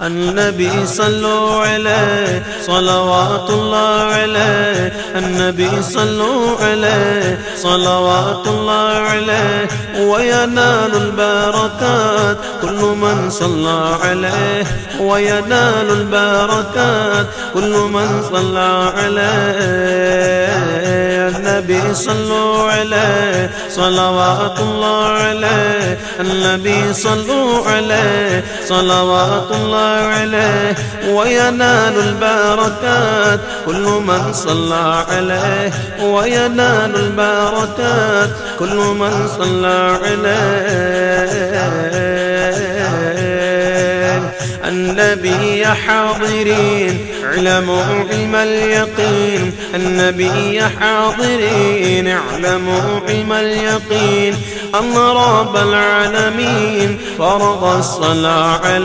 النبي صلوا عليه صلوات الله عليه النبي صلوا عليه صلوات الله عليه وينال البركات كل من صلى عليه وينال البركات كل من صلى عليه النبي صلوا عليه صلوات الله عليه النبي صلوا عليه صلوات الله عليه وينال البركات كل من صلى عليه وينال البركات كل من صلى عليه النبي يا حاضرين اعلموا علم اليقين النبي يا حاضرين اعلموا علم اليقين أن رب العالمين فرض الصلاة عليه